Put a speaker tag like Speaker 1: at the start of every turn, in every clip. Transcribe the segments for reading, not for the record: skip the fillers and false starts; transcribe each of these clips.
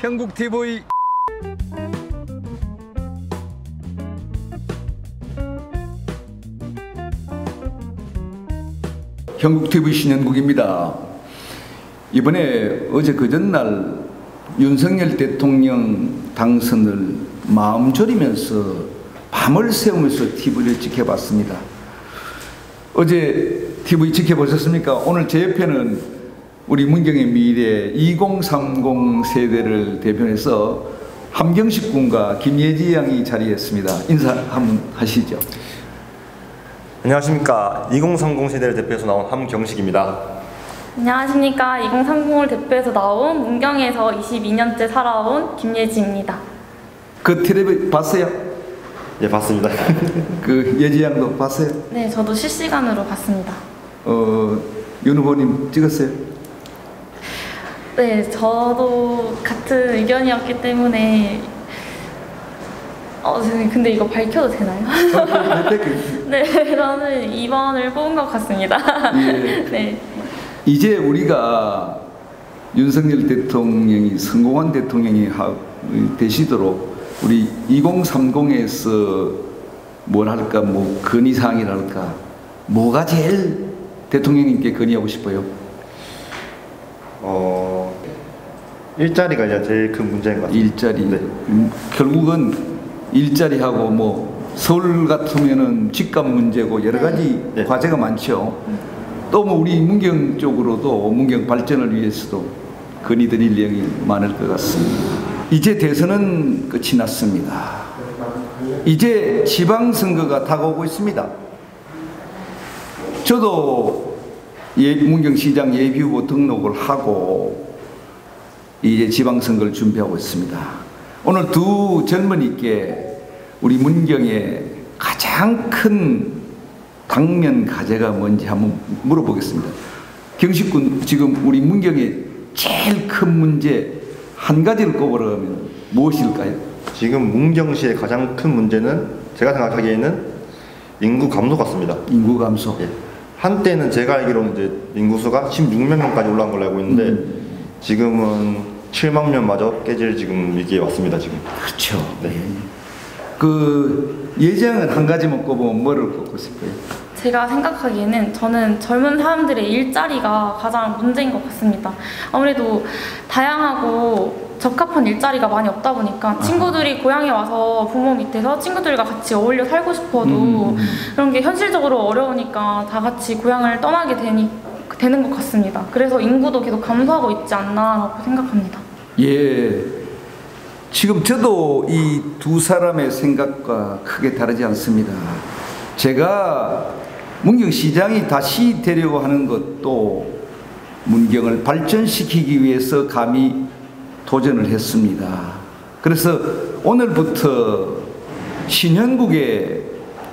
Speaker 1: 형국TV 형국TV 신현국입니다. 이번에 어제 그전날 윤석열 대통령 당선을 마음 졸이면서 밤을 새우면서 TV를 지켜봤습니다. 어제 TV 지켜보셨습니까? 오늘 제 옆에는 우리 문경의 미래 2030 세대를 대표해서 함경식 군과 김예지 양이 자리했습니다. 인사 한번 하시죠.
Speaker 2: 안녕하십니까. 2030 세대를 대표해서 나온 함경식입니다.
Speaker 3: 안녕하십니까. 2030을 대표해서 나온 문경에서 22년째 살아온 김예지입니다.
Speaker 1: 그 텔레비 봤어요?
Speaker 2: 예, 봤습니다.
Speaker 1: 그 예지 양도 봤어요?
Speaker 3: 네, 저도 실시간으로 봤습니다.
Speaker 1: 윤 후보님 찍었어요?
Speaker 3: 네, 저도 같은 의견이었기 때문에 근데 이거 밝혀도 되나요? 네, 저는 2번을 뽑은 것 같습니다.
Speaker 1: 예.
Speaker 3: 네.
Speaker 1: 이제 우리가 윤석열 대통령이 성공한 대통령이 되시도록 우리 2030에서 뭘 할까, 뭐 건의사항이랄까, 뭐가 제일 대통령님께 건의하고 싶어요?
Speaker 2: 일자리가 제일 큰 문제인 것 같아요.
Speaker 1: 일자리.
Speaker 2: 네.
Speaker 1: 결국은 일자리하고 뭐 서울 같으면은 집값 문제고 여러 가지
Speaker 2: 네.
Speaker 1: 과제가 많죠. 또 뭐 우리 문경 쪽으로도 문경 발전을 위해서도 건의드릴 내용이 많을 것 같습니다. 이제 대선은 끝이 났습니다. 이제 지방선거가 다가오고 있습니다. 저도 문경시장 예비후보 등록을 하고 이제 지방선거를 준비하고 있습니다. 오늘 두 젊은이께 우리 문경의 가장 큰 당면 과제가 뭔지 한번 물어보겠습니다. 경식군, 지금 우리 문경의 제일 큰 문제 한 가지를 꼽으라면 무엇일까요?
Speaker 2: 지금 문경시의 가장 큰 문제는 제가 생각하기에는 인구 감소 같습니다.
Speaker 1: 인구 감소.
Speaker 2: 예. 한때는 제가 알기로는 이제 인구수가 16만 명까지 올라온 걸로 알고 있는데 지금은 7만 명마저 깨질 지금 위기에 왔습니다. 지금.
Speaker 1: 그렇죠.
Speaker 2: 네.
Speaker 1: 그 예정은 한 가지만 꼽으면 뭐를 꼽고 싶어요?
Speaker 3: 제가 생각하기에는 저는 젊은 사람들의 일자리가 가장 문제인 것 같습니다. 아무래도 다양하고 적합한 일자리가 많이 없다 보니까 친구들이 고향에 와서 부모 밑에서 친구들과 같이 어울려 살고 싶어도 그런 게 현실적으로 어려우니까 다 같이 고향을 떠나게 되는 것 같습니다. 그래서 인구도 계속 감소하고 있지 않나라고 생각합니다.
Speaker 1: 예. 지금 저도 이 두 사람의 생각과 크게 다르지 않습니다. 제가 문경시장이 다시 되려고 하는 것도 문경을 발전시키기 위해서 감히 도전을 했습니다. 그래서 오늘부터 신현국의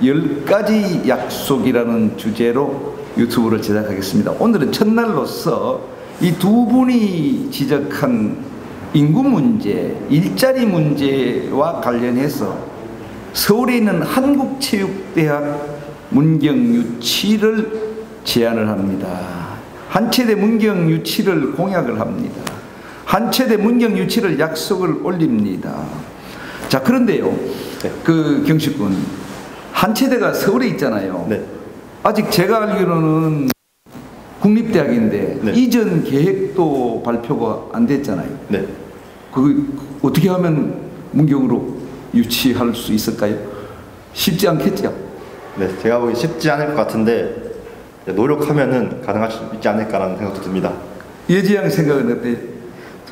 Speaker 1: 10가지 약속이라는 주제로 유튜브를 제작하겠습니다. 오늘은 첫날로서 이 두 분이 지적한 인구 문제, 일자리 문제와 관련해서 서울에 있는 한국체육대학 문경 유치를 제안을 합니다. 한체대 문경 유치를 공약을 합니다. 한체대 문경 유치를 약속을 올립니다. 자, 그런데요,
Speaker 2: 네.
Speaker 1: 그 경식군, 한체대가 서울에 있잖아요.
Speaker 2: 네.
Speaker 1: 아직 제가 알기로는 국립대학인데
Speaker 2: 네.
Speaker 1: 이전 계획도 발표가 안 됐잖아요.
Speaker 2: 네.
Speaker 1: 그 어떻게 하면 문경으로 유치할 수 있을까요? 쉽지 않겠죠?
Speaker 2: 네, 제가 보기 쉽지 않을 것 같은데 노력하면은 가능할 수 있지 않을까라는 생각도 듭니다.
Speaker 1: 예지 양 생각은 어때요?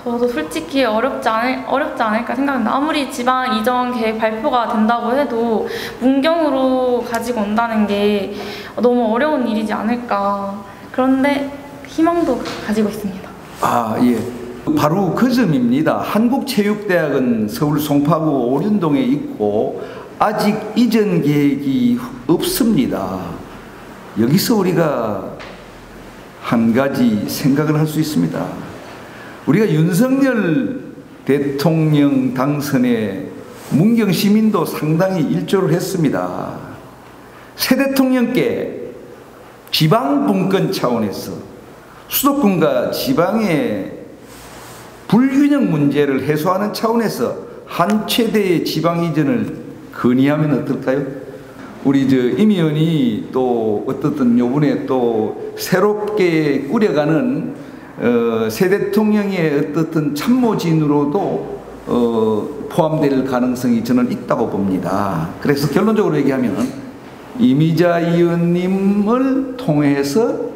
Speaker 3: 저도 솔직히 어렵지 않을까 생각합니다. 아무리 지방 이전 계획 발표가 된다고 해도 문경으로 가지고 온다는 게 너무 어려운 일이지 않을까. 그런데 희망도 가지고 있습니다.
Speaker 1: 아, 예. 바로 그 점입니다. 한국체육대학은 서울 송파구 오륜동에 있고 아직 이전 계획이 없습니다. 여기서 우리가 한 가지 생각을 할 수 있습니다. 우리가 윤석열 대통령 당선에 문경 시민도 상당히 일조를 했습니다. 새 대통령께 지방 분권 차원에서 수도권과 지방의 불균형 문제를 해소하는 차원에서 한 최대의 지방 이전을 건의하면 어떨까요? 우리 임 의원이 또 어떻든 요번에 또 새롭게 꾸려가는 새 대통령의 어떻든 참모진으로도 포함될 가능성이 저는 있다고 봅니다. 그래서 결론적으로 얘기하면 이미자 의원님을 통해서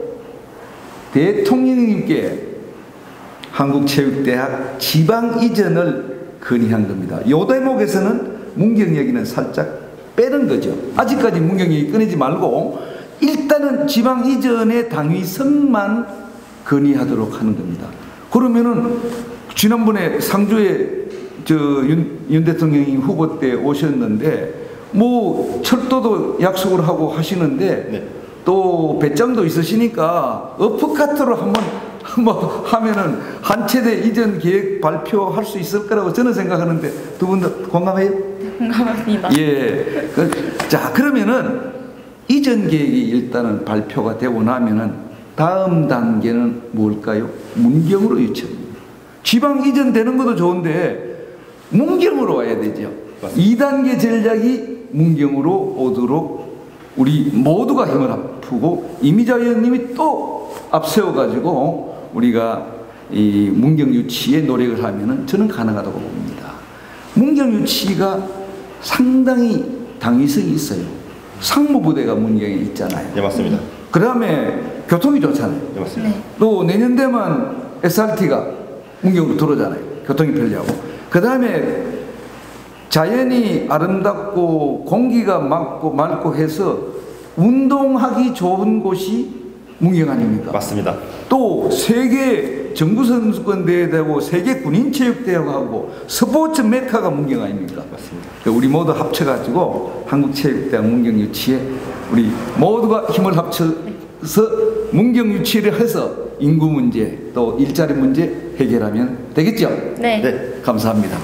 Speaker 1: 대통령님께 한국체육대학 지방 이전을 건의한 겁니다. 요 대목에서는 문경 얘기는 살짝 빼는 거죠. 아직까지 문경 얘기 꺼내지 말고 일단은 지방 이전의 당위성만 건의하도록 하는 겁니다. 그러면은 지난번에 상주에 윤 대통령이 후보 때 오셨는데 뭐 철도도 약속을 하고 하시는데
Speaker 2: 네.
Speaker 1: 또 배짱도 있으시니까 어프카트로 한번 하면은 한 체대 이전 계획 발표할 수 있을 거라고 저는 생각하는데 두 분 다 공감해요?
Speaker 3: 공감합니다.
Speaker 1: 예. 자, 그러면은 이전 계획이 일단은 발표가 되고 나면은 다음 단계는 뭘까요? 문경으로 유치합니다. 지방 이전되는 것도 좋은데 문경으로 와야 되죠. 맞습니다. 2단계 전략이 문경으로 오도록 우리 모두가 힘을 합치고 이미자 의원님이 또 앞세워가지고 우리가 이 문경 유치에 노력을 하면은 저는 가능하다고 봅니다. 문경 유치가 상당히 당위성이 있어요. 상무부대가 문경에 있잖아요.
Speaker 2: 예, 맞습니다.
Speaker 1: 그 다음에 교통이 좋잖아요.
Speaker 2: 예, 맞습니다.
Speaker 3: 네.
Speaker 1: 또 내년 되면 SRT가 문경으로 들어오잖아요. 교통이 편리하고. 그 다음에 자연이 아름답고 공기가 맑고 해서 운동하기 좋은 곳이 문경 아닙니까?
Speaker 2: 맞습니다.
Speaker 1: 또 세계 정부선수권 대회하고 세계 군인체육대회하고 스포츠 메카가 문경 아닙니까?
Speaker 2: 맞습니다.
Speaker 1: 우리 모두 합쳐가지고 한국체육대학 문경 유치에 우리 모두가 힘을 합쳐서 문경 유치를 해서 인구 문제 또 일자리 문제 해결하면 되겠죠?
Speaker 3: 네.
Speaker 2: 네.
Speaker 1: 감사합니다.